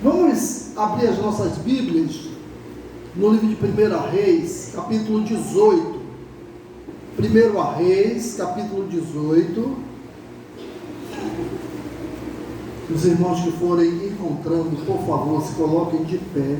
Vamos abrir as nossas Bíblias no livro de 1 Reis, capítulo 18. 1 Reis, capítulo 18. Os irmãos que forem encontrando, por favor, se coloquem de pé.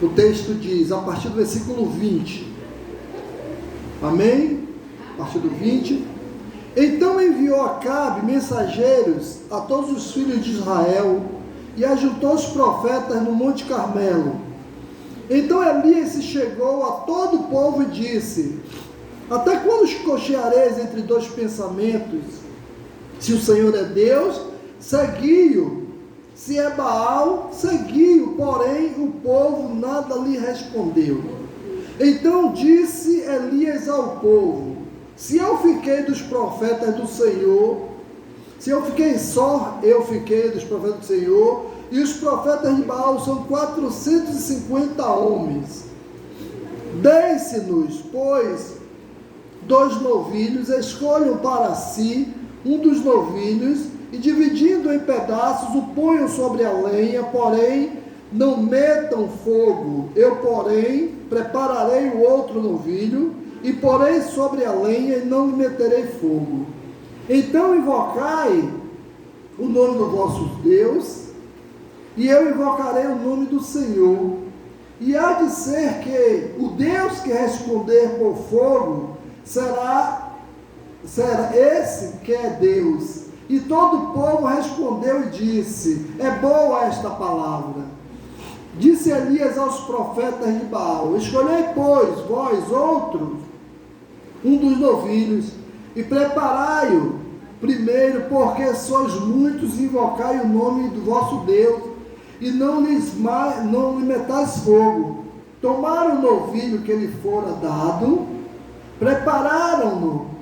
O texto diz, a partir do versículo 20, amém? A partir do 20, então enviou Acabe mensageiros a todos os filhos de Israel e ajuntou os profetas no Monte Carmelo. Então Elias se chegou a todo o povo e disse, até quando cocheareis entre dois pensamentos? Se o Senhor é Deus, segui-o. Se é Baal, segui-o, porém o povo nada lhe respondeu. Então disse Elias ao povo, se eu fiquei dos profetas do Senhor, se eu fiquei só, eu fiquei dos profetas do Senhor, e os profetas de Baal são 450 homens. Deixe-nos, pois, 2 novilhos, escolham para si um dos novilhos, e dividindo em pedaços, o ponham sobre a lenha, porém, não metam fogo. Eu, porém, prepararei o outro novilho, e porei sobre a lenha, e não lhe meterei fogo. Então invocai o nome do vosso Deus, e eu invocarei o nome do Senhor. E há de ser que o Deus que responder por fogo, será esse que é Deus. E todo o povo respondeu e disse, é boa esta palavra. Disse Elias aos profetas de Baal, escolhei, pois, vós outros, um dos novilhos, e preparai-o primeiro, porque sois muitos, invocai o nome do vosso Deus, e não lhe metais fogo. Tomaram o novilho que lhe fora dado, prepararam-no,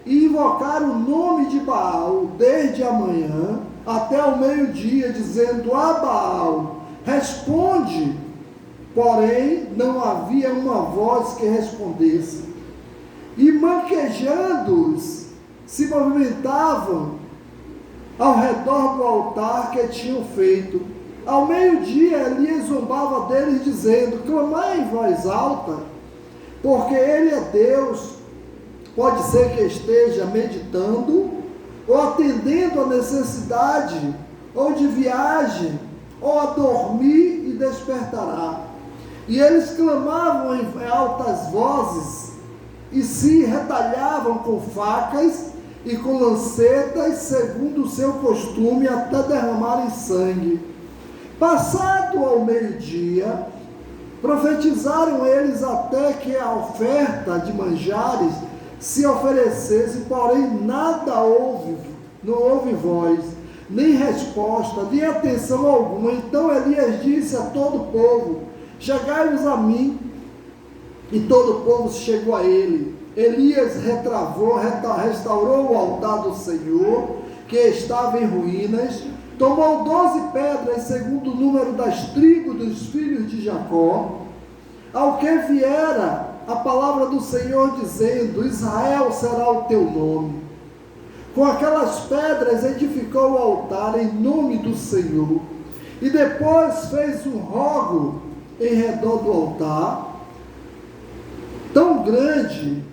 e invocaram o nome de Baal desde a manhã até o meio-dia, dizendo a Baal, responde. Porém, não havia uma voz que respondesse. E manquejando-os, se movimentavam ao redor do altar que tinham feito. Ao meio-dia, Elias zombava deles, dizendo, clamai em voz alta, porque ele é Deus. Pode ser que esteja meditando, ou atendendo a necessidade, ou de viagem, ou a dormir e despertará. E eles clamavam em altas vozes, e se retalhavam com facas e com lancetas, segundo o seu costume, até derramarem sangue. Passado ao meio-dia, profetizaram eles até que a oferta de manjares se oferecesse, porém nada houve, não houve voz, nem resposta, nem atenção alguma. Então Elias disse a todo o povo, chegai-vos a mim, e todo o povo chegou a ele. Elias restaurou o altar do Senhor, que estava em ruínas, tomou 12 pedras, segundo o número das tribos dos filhos de Jacó, ao que viera a palavra do Senhor dizendo, Israel será o teu nome. Com aquelas pedras edificou o altar em nome do Senhor, e depois fez um rogo em redor do altar, tão grande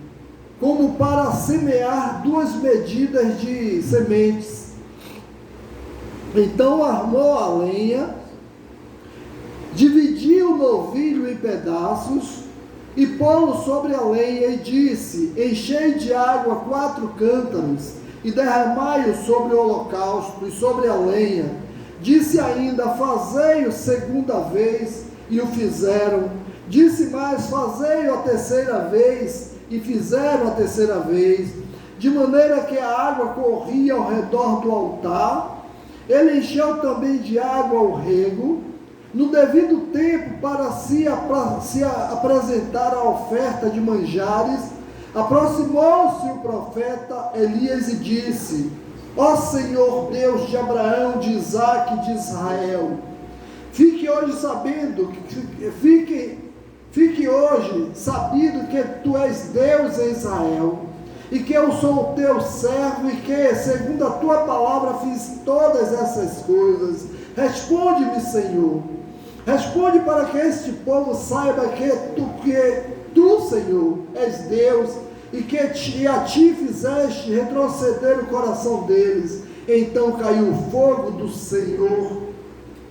como para semear 2 medidas de sementes. Então armou a lenha, dividiu o novilho em pedaços, e pô-lo sobre a lenha, e disse, enchei de água 4 cântaros, e derramai-o sobre o holocausto e sobre a lenha. Disse ainda, fazei-o segunda vez, e o fizeram. Disse mais, fazei-o a terceira vez, e fizeram a terceira vez, de maneira que a água corria ao redor do altar. Ele encheu também de água o rego, no devido tempo, para se apresentar a oferta de manjares, aproximou-se o profeta Elias e disse: ó Senhor Deus de Abraão, de Isaque e de Israel, fique hoje sabido que tu és Deus em Israel, e que eu sou o teu servo, e que, segundo a tua palavra, fiz todas essas coisas. Responde-me, Senhor. Responde para que este povo saiba que tu, Senhor, és Deus, e que a ti fizeste retroceder o coração deles. Então caiu o fogo do Senhor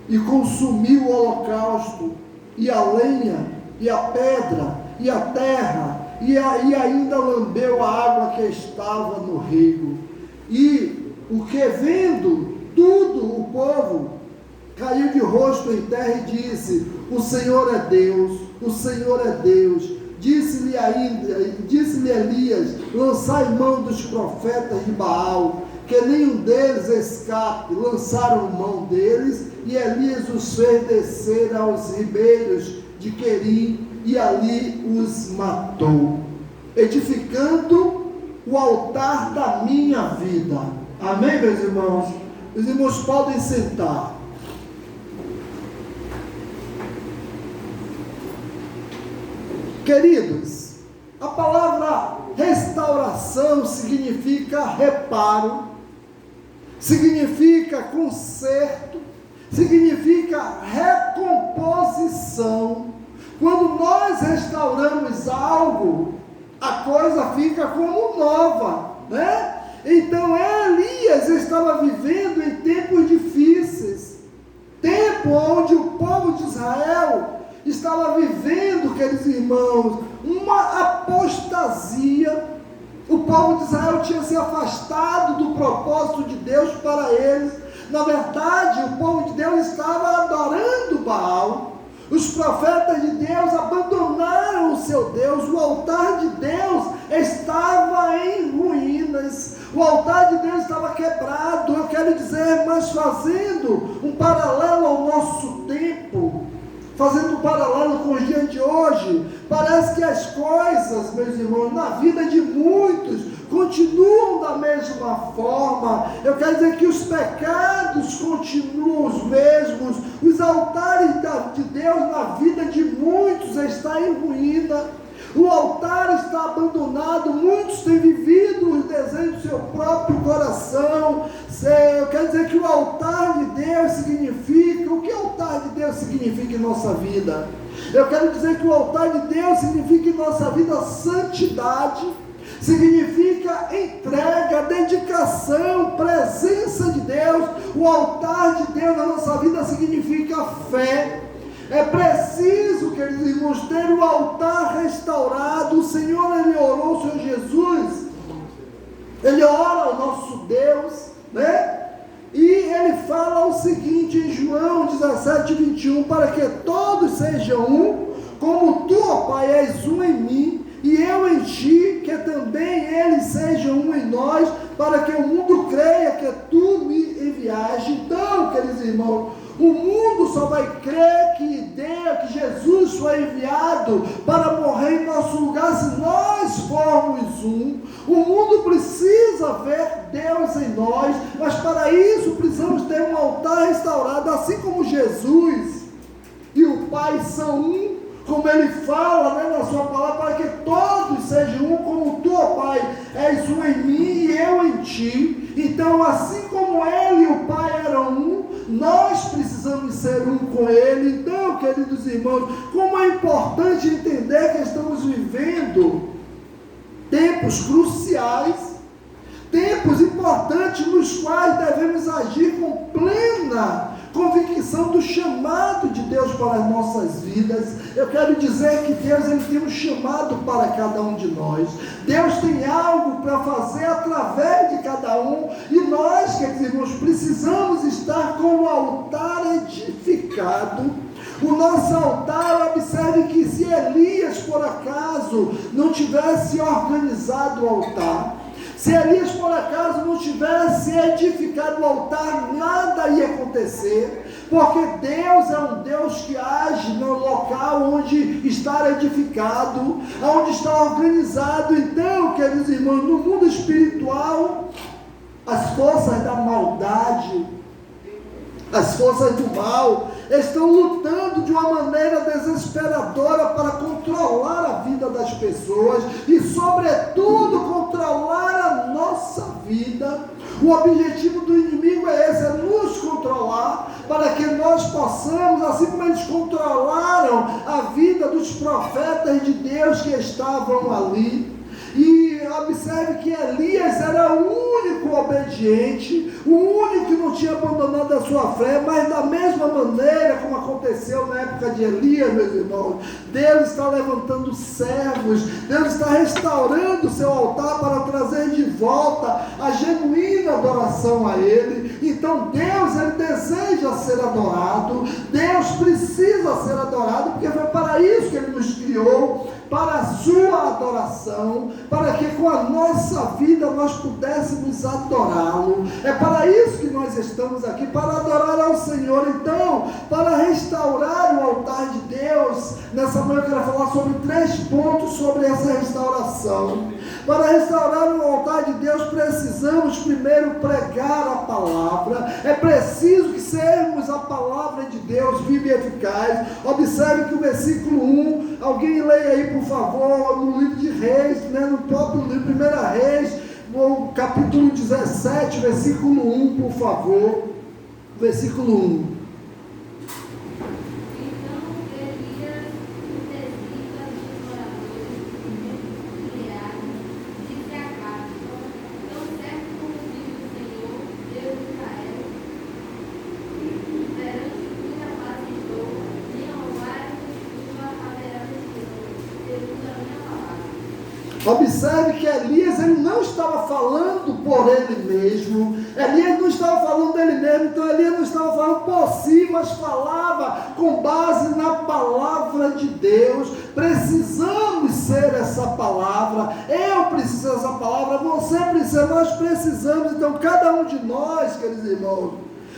e consumiu o holocausto, e a lenha, e a pedra, e a terra, e ainda lambeu a água que estava no rego. E o que, vendo tudo, o povo caiu de rosto em terra e disse: o Senhor é Deus, o Senhor é Deus. Disse-lhe Elias: lançai mão dos profetas de Baal, que nenhum deles escape. Lançaram mão deles, e Elias os fez descer aos ribeiros de Querim, e ali os matou, edificando o altar da minha vida. Amém, meus irmãos? Os irmãos podem sentar. Queridos, a palavra restauração significa reparo, significa conserto, significa recomposição. Quando nós restauramos algo, a coisa fica como nova, né? Então Elias estava vivendo em tempos difíceis, tempo onde o povo de Israel estava vivendo, queridos irmãos, uma apostasia. O povo de Israel tinha se afastado do propósito de Deus para eles. Na verdade, o povo de Deus estava adorando Baal. Os profetas de Deus abandonaram o seu Deus. O altar de Deus estava em ruínas. O altar de Deus estava quebrado. Eu quero dizer, mas fazendo um paralelo ao nosso tempo, fazendo um paralelo com os dias de hoje, parece que as coisas, meus irmãos, na vida de muitos, continuam da mesma forma. Eu quero dizer que os pecados continuam os mesmos, os altares de Deus na vida de muitos está em ruína, o altar está abandonado, muitos têm vivido os desejos do seu próprio coração. Eu quero dizer que o altar de Deus significa, o que o altar de Deus significa em nossa vida? Eu quero dizer que o altar de Deus significa em nossa vida santidade, significa entrega, dedicação, presença de Deus. O altar de Deus na nossa vida significa fé. É preciso, queridos irmãos, ter o altar restaurado. O Senhor, Ele orou, o Senhor Jesus, Ele ora ao nosso Deus, né? E Ele fala o seguinte em João 17:21, para que todos sejam um, como tu, ó Pai, és um em mim, e eu em ti, que também eles sejam um em nós, para que o mundo creia que tu me enviaste. Então, queridos irmãos, o mundo só vai crer que Jesus foi enviado para morrer em nosso lugar se nós formos um. O mundo precisa ver Deus em nós, mas para isso precisamos ter um altar restaurado, assim como Jesus e o Pai são um, como Ele fala, né, na sua palavra, para que todos sejam um, como tu, ó Pai, és um em mim e eu em ti. Então, assim como Ele e o Pai eram um, nós precisamos ser um com Ele. Então, queridos irmãos, como é importante entender que estamos vivendo tempos cruciais, tempos importantes nos quais devemos agir com plena convicção do chamado de Deus para as nossas vidas. Eu quero dizer que Deus, Ele tem um chamado para cada um de nós. Deus tem algo para fazer através de cada um, e nós, queridos irmãos, precisamos estar com o altar edificado. O nosso altar, observe que se Elias, por acaso, não tivesse organizado o altar, se Elias por acaso não tivesse edificado o altar, nada ia acontecer, porque Deus é um Deus que age no local onde está edificado, onde está organizado. Então, queridos irmãos, no mundo espiritual, as forças da maldade, as forças do mal, estão lutando de uma maneira desesperadora para controlar a vida das pessoas e, sobretudo, controlar a nossa vida. O objetivo do inimigo é esse, é nos controlar, para que nós possamos, assim como eles controlaram a vida dos profetas de Deus que estavam ali. E observe que Elias era o único obediente, o único que não tinha abandonado a sua fé, mas da mesma maneira como aconteceu na época de Elias, meus irmãos, Deus está levantando servos, Deus está restaurando o seu altar para trazer de volta a genuína adoração a Ele. Então Deus, Ele deseja ser adorado, Deus precisa ser adorado, porque foi para isso que Ele nos criou, para a sua adoração, para que com a nossa vida nós pudéssemos adorá-lo. É para isso que nós estamos aqui, para adorar ao Senhor. Então, para restaurar o altar de Deus, nessa manhã eu quero falar sobre 3 pontos sobre essa restauração. Para restaurar o altar de Deus, precisamos primeiro pregar a palavra. É preciso que sermos a palavra de Deus viva e eficaz. Observe que o versículo 1, alguém leia aí por favor, no livro de Reis, no próprio livro 1 Reis, no capítulo 17, versículo 1, por favor. Versículo 1. Observe que Elias, ele não estava falando por ele mesmo, Elias não estava falando dele mesmo, então Elias não estava falando por si, mas falava com base na palavra de Deus. Precisamos ser essa palavra, eu preciso dessa palavra, você precisa, nós precisamos. Então cada um de nós, queridos irmãos,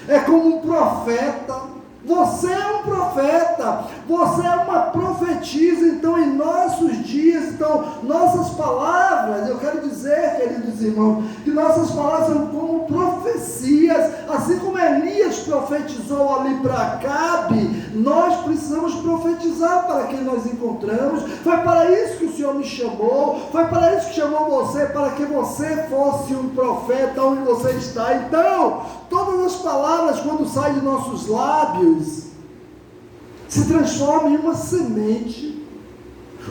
é como um profeta. Você é um profeta, você é uma profetisa. Então em nossos dias, então nossas palavras, eu quero dizer, queridos irmãos, que nossas palavras são como profecias, assim como Elias profetizou ali para Acabe, nós precisamos profetizar para quem nós encontramos. Foi para isso que o Senhor me chamou, foi para isso que chamou você, para que você fosse um profeta onde você está. Então, todas as palavras quando saem de nossos lábios, se transforma em uma semente.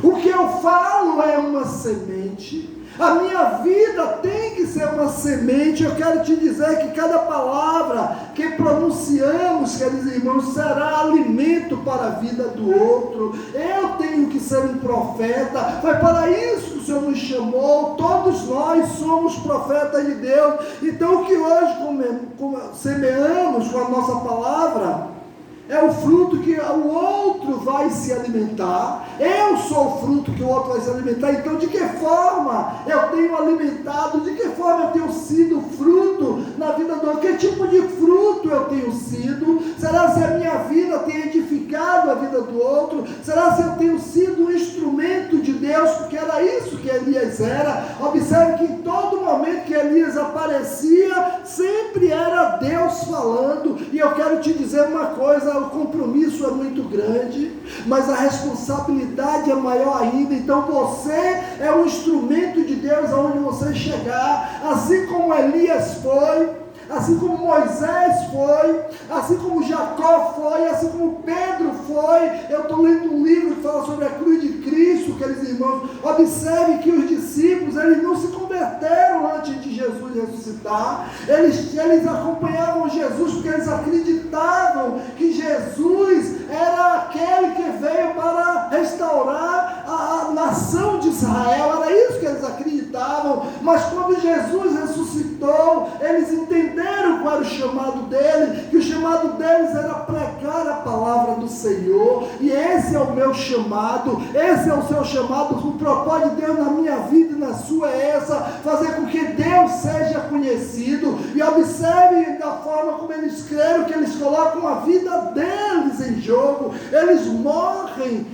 O que eu falo é uma semente. A minha vida tem que ser uma semente. Eu quero te dizer que cada palavra que pronunciamos, queridos irmãos, será alimento para a vida do outro. Eu tenho que ser um profeta. Foi para isso que o Senhor nos chamou. Todos nós somos profetas de Deus. Então o que hoje semeamos com a nossa palavra é o fruto que o outro vai se alimentar. Eu sou o fruto que o outro vai se alimentar. Então, de que forma eu tenho alimentado? De que forma eu tenho sido fruto na vida do outro? Que tipo de fruto eu tenho sido? Será se a minha vida tem edificado a vida do outro? Será se eu tenho sido um instrumento de Deus? Porque era isso que Elias era. Observe que em todo momento que Elias aparecia, sempre era Deus falando. E eu quero te dizer uma coisa: o compromisso é muito grande, mas a responsabilidade é maior ainda. Então você é um instrumento de Deus aonde você chegar, assim como Elias foi, assim como Moisés foi, assim como Jacó foi, assim como Pedro foi. Eu estou lendo um livro que fala sobre a cruz de Cristo, queridos irmãos. Observe que os discípulos, eles não se converteram antes de Jesus ressuscitar. Eles acompanhavam Jesus porque eles acreditavam que Jesus era aquele que veio para restaurar a nação de Israel. Era isso que eles acreditavam. Mas quando Jesus ressuscitou, eles entenderam qual era o chamado dele, que o chamado deles era pregar buscar a palavra do Senhor, e esse é o meu chamado, esse é o seu chamado. O propósito de Deus na minha vida e na sua é essa, fazer com que Deus seja conhecido. E observe da forma como eles creram, que eles colocam a vida deles em jogo, eles morrem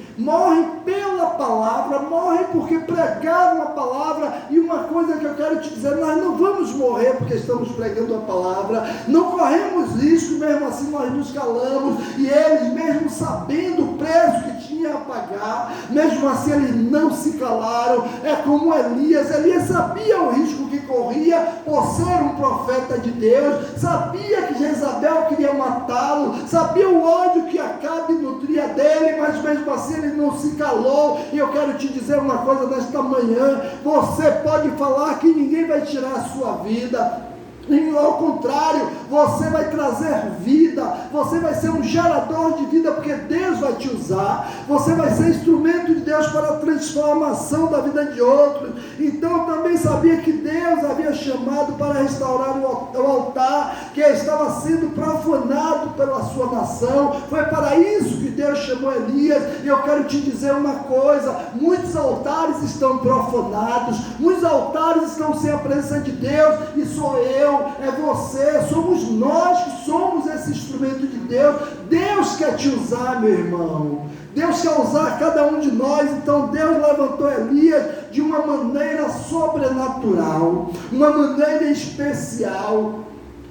pela palavra, morrem porque pregaram a palavra. E uma coisa que eu quero te dizer, nós não vamos morrer porque estamos pregando a palavra, não corremos risco, mesmo assim nós nos calamos, e eles, mesmo sabendo o preço que tinha a pagar, mesmo assim eles não se calaram. É como Elias sabia o risco que corria por ser um profeta de Deus, sabia que Jezabel queria matá-lo, sabia o ódio que Acabe nutria dele, mas mesmo assim ele não se calou. E eu quero te dizer uma coisa nesta manhã: você pode falar que ninguém vai tirar a sua vida, e ao contrário, você vai trazer vida, você vai ser um gerador de vida, porque Deus vai te usar, você vai ser instrumento de Deus para a transformação da vida de outros. Então eu também sabia que Deus havia chamado para restaurar o altar que estava sendo profanado pela sua nação. Foi para isso que Deus chamou Elias. E eu quero te dizer uma coisa: muitos altares estão profanados, muitos altares estão sem a presença de Deus, e sou eu, é você, somos nós que somos esse instrumento de Deus. Deus quer te usar, meu irmão, Deus quer usar cada um de nós. Então Deus levantou Elias de uma maneira sobrenatural, uma maneira especial.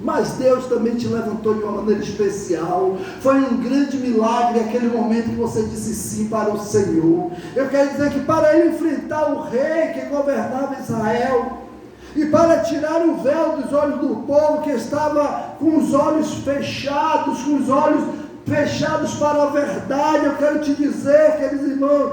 Mas Deus também te levantou de uma maneira especial. Foi um grande milagre aquele momento que você disse sim para o Senhor. Eu quero dizer que para ele enfrentar o rei que governava Israel, e para tirar o véu dos olhos do povo que estava com os olhos fechados, para a verdade, eu quero te dizer, queridos irmãos,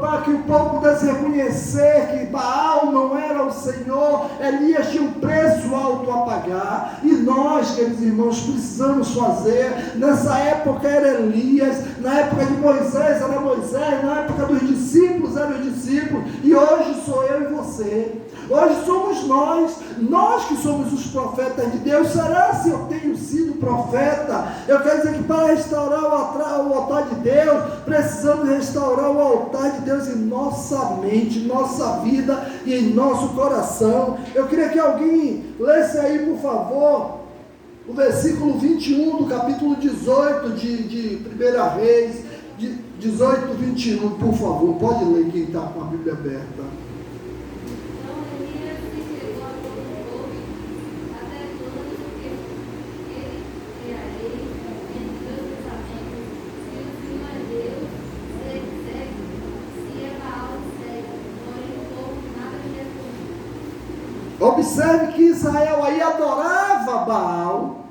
para que o povo pudesse reconhecer que Baal não era o Senhor, Elias tinha um preço alto a pagar. E nós, queridos irmãos, precisamos fazer. Nessa época era Elias, na época de Moisés era Moisés, na época dos discípulos eram os discípulos, e hoje sou eu e você. Hoje somos nós que somos os profetas de Deus. Será se eu tenho sido profeta? Eu quero dizer que para restaurar o altar de Deus, precisamos restaurar o altar de Deus em nossa mente, em nossa vida e em nosso coração. Eu queria que alguém lesse aí, por favor, o versículo 21 do capítulo 18 de 1 Reis, 18, 21, por favor. Pode ler quem está com a Bíblia aberta. Observe que Israel aí adorava Baal,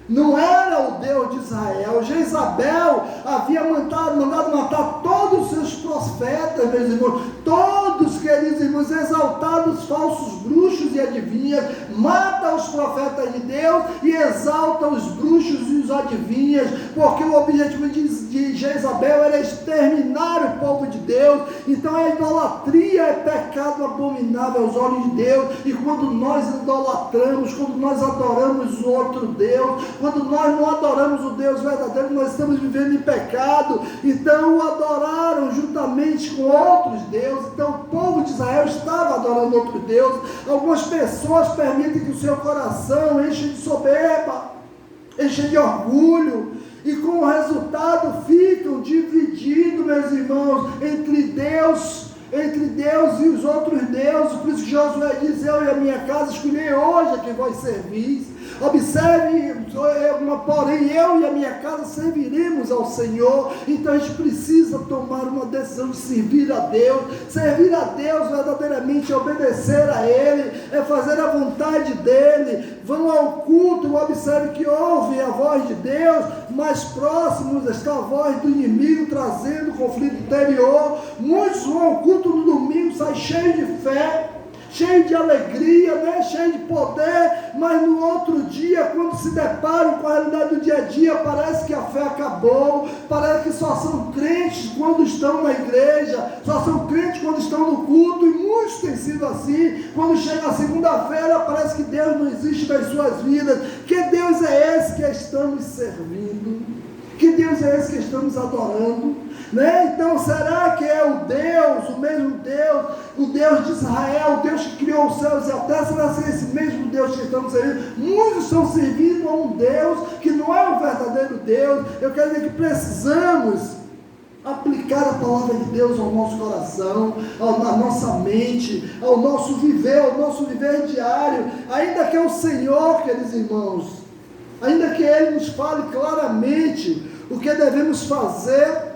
não era o Deus de Israel. Jezabel havia mandado matar todos os seus profetas, meus irmãos, todos, queridos irmãos, exaltar os falsos bruxos e adivinhas, mata os profetas de Deus e exalta os bruxos e os adivinhas, porque o objetivo de Jezabel era exterminar o povo de Deus. Então a idolatria é pecado abominável aos olhos de Deus, e quando nós idolatramos, quando nós adoramos o outro Deus, quando nós não adoramos o Deus verdadeiro, nós estamos vivendo em pecado. Então o adoraram juntamente com outros deuses. Então o povo de Israel estava adorando outro Deus. Algumas pessoas permitem que o seu coração encha de soberba, encha de orgulho, e com o resultado ficam divididos, meus irmãos, entre Deus e os outros deuses. Por isso que Josué diz: eu e a minha casa escolhi hoje a quem vós servis. Observe, porém eu e a minha casa serviremos ao Senhor. Então a gente precisa tomar uma decisão de servir a Deus. Servir a Deus verdadeiramente é obedecer a Ele, é fazer a vontade dEle. Vão ao culto, observe que ouve a voz de Deus, mais próximos está a voz do inimigo trazendo conflito interior. Muitos vão ao culto no domingo, saem cheios de fé, cheio de alegria, né? Cheio de poder, mas no outro dia, quando se deparam com a realidade do dia a dia, parece que a fé acabou, parece que só são crentes quando estão na igreja, só são crentes quando estão no culto, e muitos têm sido assim. Quando chega a segunda-feira, parece que Deus não existe nas suas vidas. Que Deus é esse que estamos servindo? Que Deus é esse que estamos adorando? Né? Então, será que é o Deus, o mesmo Deus, o Deus de Israel, o Deus que criou os céus e a terra? Será que é esse mesmo Deus que estamos servindo? Muitos estão servindo a um Deus que não é o verdadeiro Deus. Eu quero dizer que precisamos aplicar a palavra de Deus ao nosso coração, à nossa mente, ao nosso viver diário, ainda que é o Senhor, queridos irmãos, ainda que Ele nos fale claramente o que devemos fazer,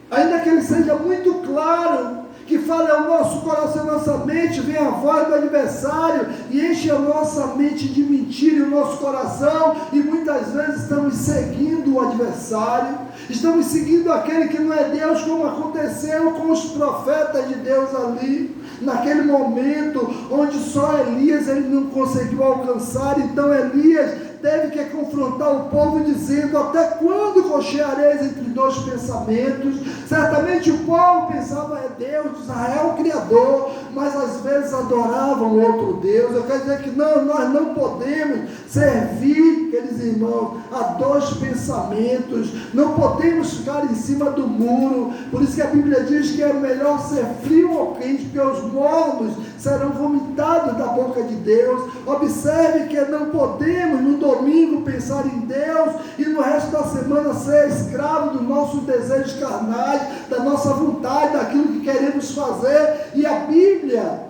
ainda que Ele seja muito claro, que fale ao nosso coração, à nossa mente, vem a voz do adversário e enche a nossa mente de mentira e o nosso coração, e muitas vezes estamos seguindo o adversário, estamos seguindo aquele que não é Deus, como aconteceu com os profetas de Deus ali, naquele momento, onde só Elias ele não conseguiu alcançar. Então Elias teve que confrontar o povo dizendo: até quando cocheareis entre dois pensamentos? Certamente o povo pensava: é Deus de Israel o Criador, mas às vezes adoravam outro Deus. Eu quero dizer que não, nós não podemos servir, queridos irmãos, a dois pensamentos, não podemos ficar em cima do muro. Por isso que a Bíblia diz que é melhor ser frio ou quente, porque os mornos serão vomitados da boca de Deus. Observe que não podemos no domingo pensar em Deus e no resto da semana ser escravo dos nossos desejos carnais, da nossa vontade, daquilo que queremos fazer. E a Bíblia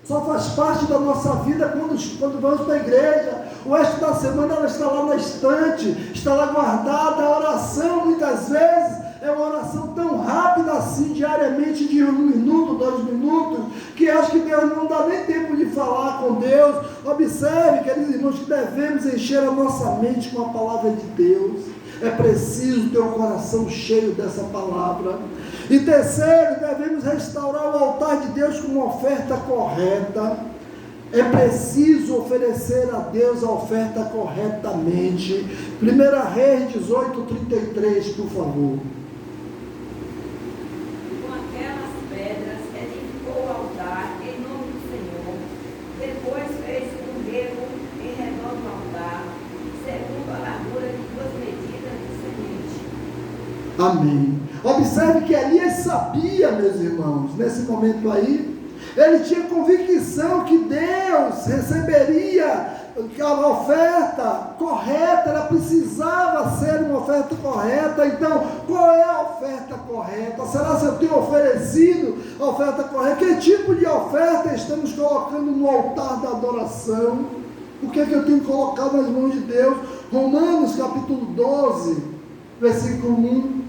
só faz parte da nossa vida quando vamos para a igreja. O resto da semana ela está lá na estante, está lá guardada. A oração muitas vezes é uma oração tão rápida assim, diariamente, de 1 minuto, 2 minutos, que acho que Deus não dá nem tempo de falar com Deus. Observe, queridos irmãos, que devemos encher a nossa mente com a palavra de Deus. É preciso ter o coração cheio dessa palavra. E terceiro, devemos restaurar o altar de Deus com uma oferta correta. É preciso oferecer a Deus a oferta corretamente. 1 Reis 18:33, por favor. Com aquelas pedras edificou o altar em nome do Senhor. Depois fez um rego em redor do altar, segundo a largura de 2 medidas de semente. Amém. Observe que Elias sabia, meus irmãos, nesse momento aí, ele tinha convicção que Deus receberia a oferta correta. Ela precisava ser uma oferta correta. Então, qual é a oferta correta? Será que eu tenho oferecido a oferta correta? Que tipo de oferta estamos colocando no altar da adoração? O que é que eu tenho colocado nas mãos de Deus? Romanos capítulo 12, versículo 1,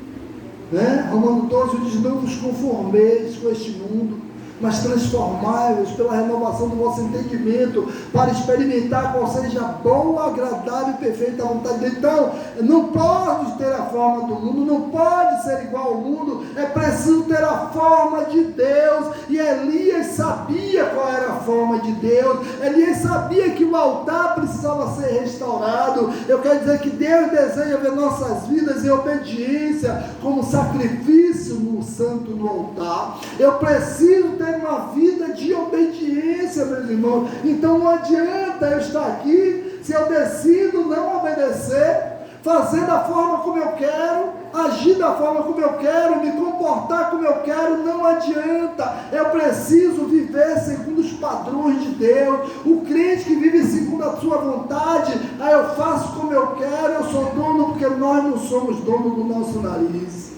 né? Romanos 12 diz: não vos conformeis com este mundo, mas transformai-vos pela renovação do vosso entendimento, para experimentar qual seja a boa, agradável e perfeita vontade de Deus. Então, não pode ter a forma do mundo, não pode ser igual ao mundo, é preciso ter a forma de Deus. E Elias sabia qual era a forma de Deus, Elias sabia que o altar precisava ser restaurado. Eu quero dizer que Deus deseja ver nossas vidas em obediência, como sacrifício no santo no altar. Eu preciso ter uma vida de obediência, meus irmãos. Então não adianta eu estar aqui se eu decido não obedecer, fazer da forma como eu quero, agir da forma como eu quero, me comportar como eu quero. Não adianta. Eu preciso viver segundo os padrões de Deus. O crente que vive segundo a sua vontade, eu faço como eu quero, eu sou dono, porque nós não somos dono do nosso nariz.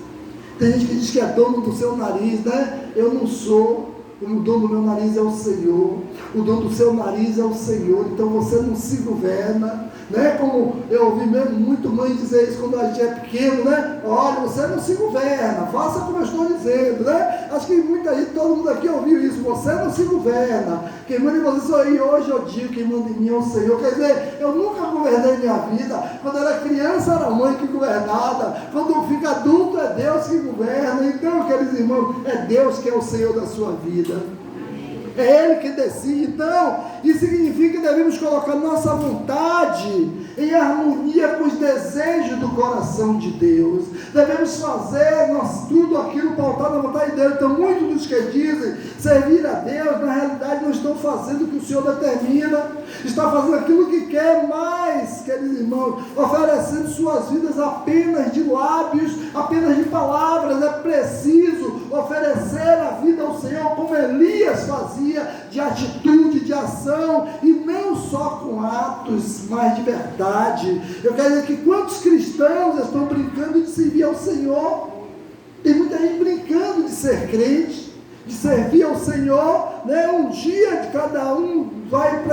Tem gente que diz que é dono do seu nariz, né? Eu não sou. O dono do meu nariz é o Senhor. O dono do seu nariz é o Senhor. Então você não se governa, né? Como eu ouvi mesmo muito mãe dizer isso quando a gente é pequeno, né? Olha, você não se governa, faça como eu estou dizendo, né? Acho que muita gente, todo mundo aqui ouviu isso. Você não se governa. Quem manda em você sou eu. E hoje eu digo: quem manda em mim é o Senhor. Quer dizer, eu nunca governei minha vida. Quando eu era criança era a mãe que governava. Quando fica adulto é Deus que governa. Então, queridos irmãos, é Deus que é o Senhor da sua vida. É Ele que decide. Então, isso significa que devemos colocar nossa vontade em harmonia com os desejos do coração de Deus. Devemos fazer tudo aquilo o altar na vontade de Deus. Então, muitos dos que dizem servir a Deus, na realidade não estão fazendo o que o Senhor determina, está fazendo aquilo que quer mais, queridos irmãos, oferecendo suas vidas apenas de lábios, apenas de palavras. É preciso oferecer a vida ao Senhor como Elias fazia, de atitude, de ação, e não só com atos, mas de verdade. Eu quero dizer que quantos cristãos estão brincando de servir ao Senhor? Tem muita gente brincando de ser crente, de servir ao Senhor, né? Um dia de cada um vai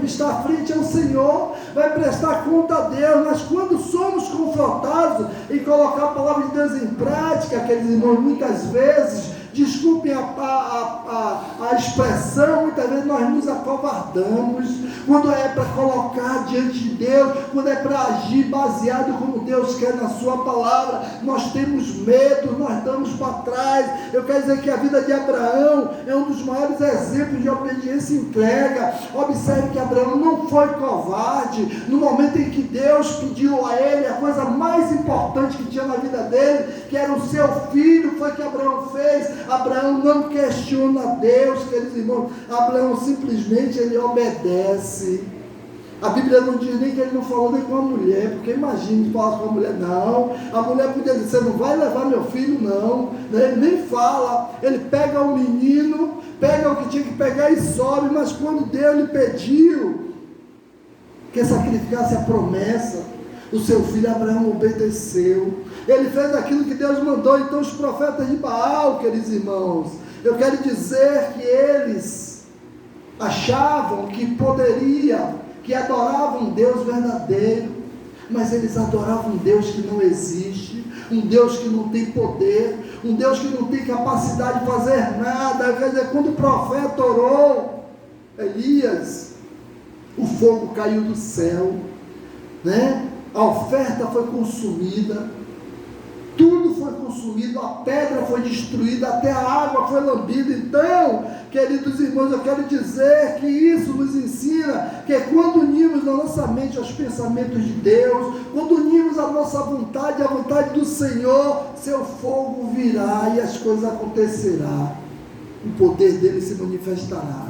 estar frente ao Senhor, vai prestar conta a Deus, mas quando somos confrontados em colocar a palavra de Deus em prática, aqueles irmãos, muitas vezes, desculpem a expressão, muitas vezes nós nos acovardamos, quando é para colocar diante de Deus, quando é para agir baseado como Deus quer na sua palavra, nós temos medo, nós damos para trás. Eu quero dizer que a vida de Abraão é um dos maiores exemplos de obediência e entrega. Observe que Abraão não foi covarde. No momento em que Deus pediu a ele a coisa mais importante que tinha na vida dele, que era o seu filho, foi o que Abraão fez. Abraão não questiona Deus, queridos irmãos. Abraão simplesmente ele obedece. A Bíblia não diz nem que ele não falou nem com a mulher, porque imagine falar com a mulher, não. A mulher podia dizer, você não vai levar meu filho, não. Ele nem fala, ele pega o menino, pega o que tinha que pegar e sobe, mas quando Deus lhe pediu que sacrificasse a promessa, o seu filho Abraão obedeceu. Ele fez aquilo que Deus mandou. Então os profetas de Baal, queridos irmãos, eu quero dizer que eles achavam que que adoravam um Deus verdadeiro, mas eles adoravam um Deus que não existe, um Deus que não tem poder, um Deus que não tem capacidade de fazer nada. Quer dizer, quando o profeta orou, Elias, o fogo caiu do céu, né? A oferta foi consumida, tudo foi consumido, a pedra foi destruída, até a água foi lambida. Então, queridos irmãos, eu quero dizer que isso nos ensina que quando unimos na nossa mente os pensamentos de Deus, quando unimos a nossa vontade, a vontade do Senhor, seu fogo virá e as coisas acontecerão, o poder dele se manifestará.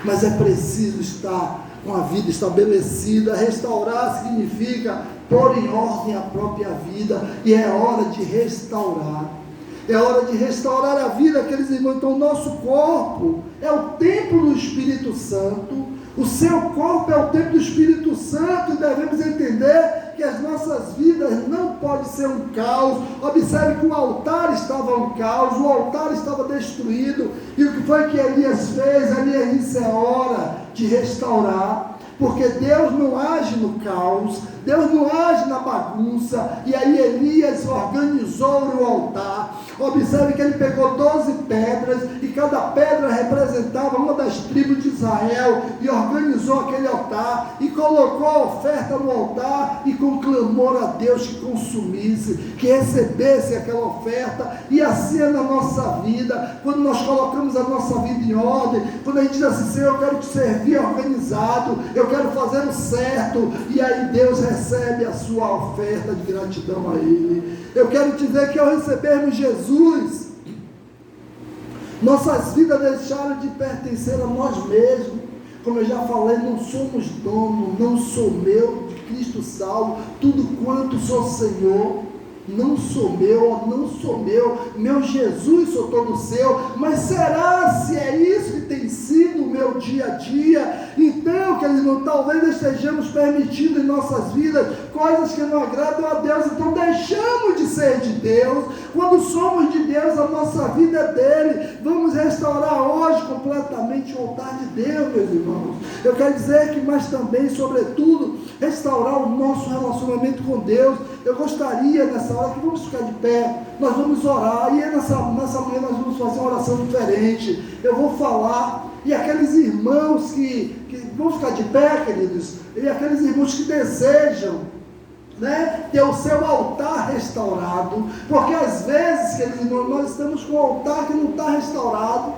Mas é preciso estar com a vida estabelecida. Restaurar significa pôr em ordem a própria vida, e é hora de restaurar. É hora de restaurar a vida, aqueles irmãos. Então o nosso corpo é o templo do Espírito Santo, o seu corpo é o templo do Espírito Santo, e devemos entender que as nossas vidas não podem ser um caos. Observe que o altar estava um caos, o altar estava destruído, e o que foi que Elias fez? Elias disse, é hora de restaurar, porque Deus não age no caos, Deus não age na bagunça. E aí Elias organizou o altar. Observe que ele pegou 12 pedras, e cada pedra representava uma das tribos de Israel, e organizou aquele altar, e colocou a oferta no altar, e com clamor a Deus que consumisse, que recebesse aquela oferta. E assim é na nossa vida, quando nós colocamos a nossa vida em ordem, quando a gente diz assim, Senhor, eu quero te servir organizado, eu quero fazer o certo, e aí Deus recebe a sua oferta de gratidão a Ele. Eu quero dizer que ao recebermos Jesus, nossas vidas deixaram de pertencer a nós mesmos. Como eu já falei, não somos dono, não sou meu, de Cristo salvo, tudo quanto sou Senhor. Não sou meu, meu Jesus sou todo seu. Mas será se é isso que tem sido o meu dia a dia? Então, queridos irmãos, talvez estejamos permitindo em nossas vidas coisas que não agradam a Deus. Então deixamos de ser de Deus. Quando somos de Deus, a nossa vida é dele. Vamos restaurar hoje completamente o altar de Deus, meus irmãos. Eu quero dizer que, mas também, sobretudo, restaurar o nosso relacionamento com Deus. Eu gostaria nessa hora que vamos ficar de pé, nós vamos orar, e nessa manhã nós vamos fazer uma oração diferente. Eu vou falar, e aqueles irmãos que vão ficar de pé, queridos, e aqueles irmãos que desejam, né, ter o seu altar restaurado, porque às vezes, queridos irmãos, nós estamos com o altar que não está restaurado,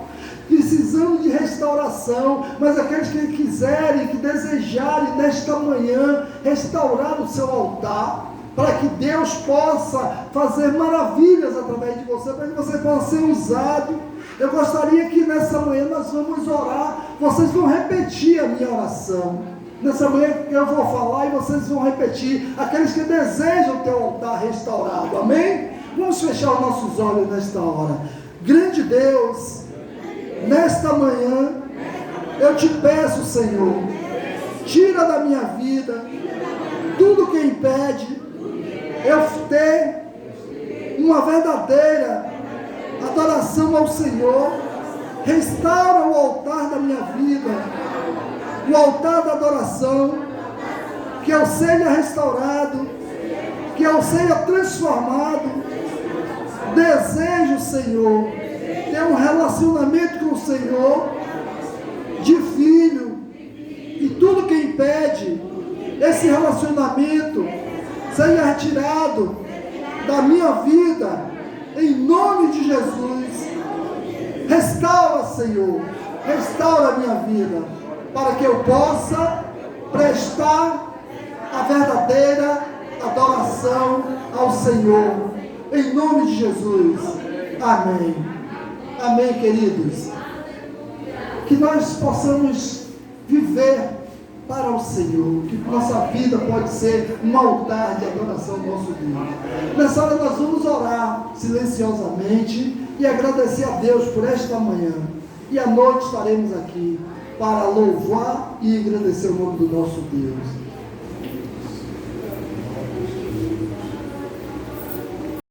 precisando de restauração. Mas aqueles que quiserem, que desejarem nesta manhã restaurar o seu altar, para que Deus possa fazer maravilhas através de você, para que você possa ser usado. Eu gostaria que nessa manhã nós vamos orar, vocês vão repetir a minha oração. Nessa manhã eu vou falar e vocês vão repetir, aqueles que desejam ter o altar restaurado, amém? Vamos fechar os nossos olhos nesta hora. Grande Deus, nesta manhã, eu te peço, Senhor, tira da minha vida tudo que impede eu ter uma verdadeira adoração ao Senhor. Restaura o altar da minha vida, o altar da adoração, que eu seja restaurado, que eu seja transformado. Desejo, Senhor, ter um relacionamento com o Senhor, de filho, e tudo que impede esse relacionamento seja retirado da minha vida, em nome de Jesus. Restaura, Senhor, restaura a minha vida, para que eu possa prestar a verdadeira adoração ao Senhor, em nome de Jesus. Amém. Amém, queridos. Que nós possamos viver para o Senhor, que nossa vida pode ser um altar de adoração ao nosso Deus. Nessa hora nós vamos orar silenciosamente e agradecer a Deus por esta manhã. E à noite estaremos aqui para louvar e agradecer o nome do nosso Deus.